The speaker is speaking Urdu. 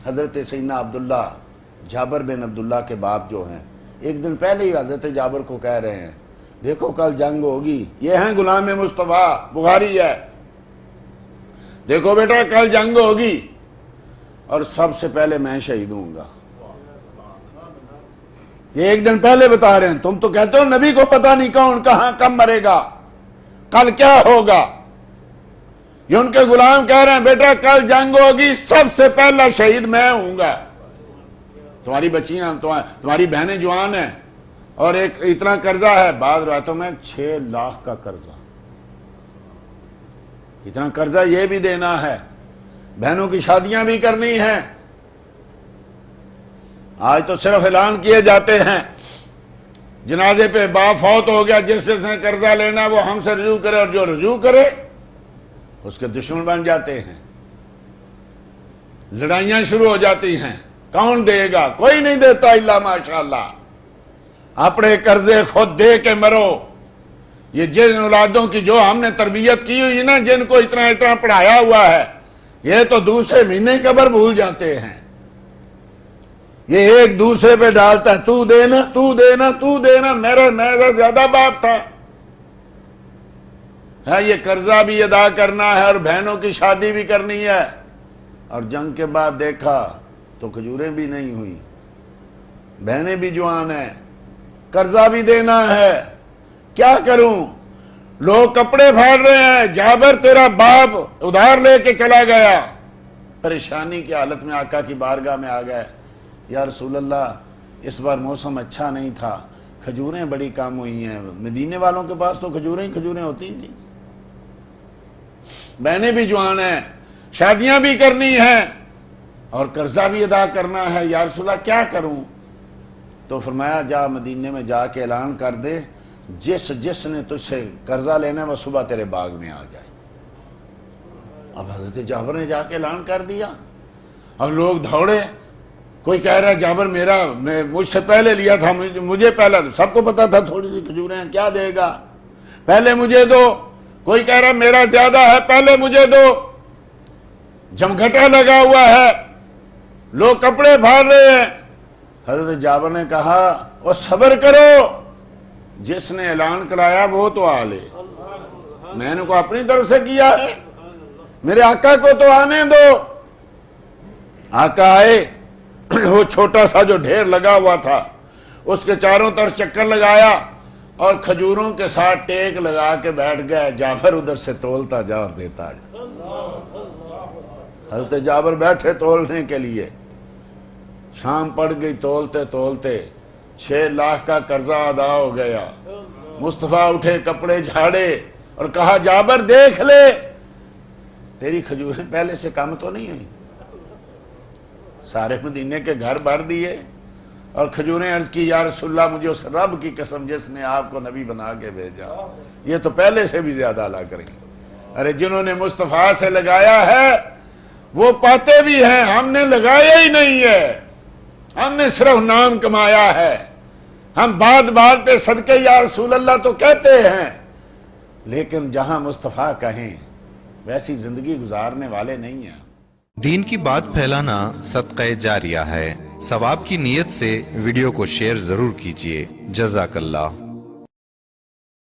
حضرت سیدنا عبداللہ جابر بن عبداللہ کے باپ جو ہیں، ایک دن پہلے ہی حضرت جابر کو کہہ رہے ہیں دیکھو کل جنگ ہوگی، یہ ہیں غلام مصطفیٰ، بخاری ہے، دیکھو بیٹا کل جنگ ہوگی اور سب سے پہلے میں شہید ہوں گا۔ یہ ایک دن پہلے بتا رہے ہیں، تم تو کہتے ہو نبی کو پتہ نہیں کون کہاں کب مرے گا، کل کیا ہوگا۔ یہ ان کے غلام کہہ رہے ہیں بیٹا کل جنگ ہوگی، سب سے پہلا شہید میں ہوں گا۔ تمہاری بچیاں، تمہاری بہنیں جوان ہیں اور ایک اتنا قرضہ ہے، بعض روایتوں میں 6 لاکھ کا قرضہ، اتنا قرضہ یہ بھی دینا ہے، بہنوں کی شادیاں بھی کرنی ہیں۔ آج تو صرف اعلان کیے جاتے ہیں، جنازے پہ باپ فوت ہو گیا، جس نے قرضہ لینا وہ ہم سے رجوع کرے، اور جو رجوع کرے اس کے دشمن بن جاتے ہیں، لڑائیاں شروع ہو جاتی ہیں۔ کون دے گا؟ کوئی نہیں دیتا الا ماشاءاللہ۔ اپنے قرضے خود دے کے مرو۔ یہ جن اولادوں کی جو ہم نے تربیت کی ہوئی نا، جن کو اتنا اتنا پڑھایا ہوا ہے، یہ تو دوسرے مہینے قبر بھول جاتے ہیں۔ یہ ایک دوسرے پہ ڈالتا ہے، تو دینا تو دینا تو دینا، میرا زیادہ باپ تھا۔ یہ قرضہ بھی ادا کرنا ہے اور بہنوں کی شادی بھی کرنی ہے، اور جنگ کے بعد دیکھا تو کھجوریں بھی نہیں ہوئی، بہنیں بھی جوان ہیں، قرضہ بھی دینا ہے، کیا کروں؟ لوگ کپڑے پھاڑ رہے ہیں، جابر تیرا باپ ادھار لے کے چلا گیا۔ پریشانی کی حالت میں آقا کی بارگاہ میں آ گئے، یا رسول اللہ اس بار موسم اچھا نہیں تھا، کھجوریں بڑی کم ہوئی ہیں۔ مدینے والوں کے پاس تو کھجوریں ہوتی تھیں، بہنیں بھی جوان ہیں، شادیاں بھی کرنی ہیں اور قرضہ بھی ادا کرنا ہے، یا رسول اللہ کیا کروں؟ تو فرمایا جا مدینے میں جا کے اعلان کر دے، جس نے تجھ سے قرضہ لینا ہے وہ صبح تیرے باغ میں آ جائے۔ اب حضرت جابر نے جا کے اعلان کر دیا، اب لوگ دوڑے، کوئی کہہ رہا ہے جابر مجھ سے پہلے لیا تھا، مجھے پہلا، سب کو پتا تھا تھوڑی سی کھجوریں ہیں، کیا دے گا، پہلے مجھے دو۔ کوئی کہہ رہا ہے میرا زیادہ ہے، پہلے مجھے دو۔ جمگھٹا لگا ہوا ہے، لوگ کپڑے پھاڑ رہے ہیں۔ حضرت جابر نے کہا وہ صبر کرو، جس نے اعلان کرایا وہ تو آ لے، میں نے کو اپنی طرف سے کیا ہے، میرے آقا کو تو آنے دو۔ آقا آئے، وہ چھوٹا سا جو ڈھیر لگا ہوا تھا اس کے چاروں طرف چکر لگایا اور کھجوروں کے ساتھ ٹیک لگا کے بیٹھ گئے۔ جابر ادھر سے تولتا جا اور دیتا جا۔ حضرت جابر بیٹھے تولنے کے لیے، شام پڑ گئی، تولتے تولتے 6 لاکھ کا قرضہ ادا ہو گیا۔ مصطفیٰ اٹھے، کپڑے جھاڑے اور کہا جابر دیکھ لے، تیری کھجوریں پہلے سے کم تو نہیں ہوئی؟ سارے مدینے کے گھر بھر دیے اور کھجوریں عرض کی یا رسول اللہ مجھے اس رب کی قسم جس نے آپ کو نبی بنا کے بھیجا، یہ تو پہلے سے بھی زیادہ ادا کریں گے۔ ارے جنہوں نے مصطفیٰ سے لگایا ہے وہ پاتے بھی ہیں، ہم نے لگایا ہی نہیں ہے، ہم نے صرف نام کمایا ہے۔ ہم بات بات پہ صدقے یا رسول اللہ تو کہتے ہیں، لیکن جہاں مصطفیٰ کہیں ویسی زندگی گزارنے والے نہیں ہیں۔ دین کی بات پھیلانا صدقہ جاریہ ہے، ثواب کی نیت سے ویڈیو کو شیئر ضرور کیجیے۔ جزاک اللہ۔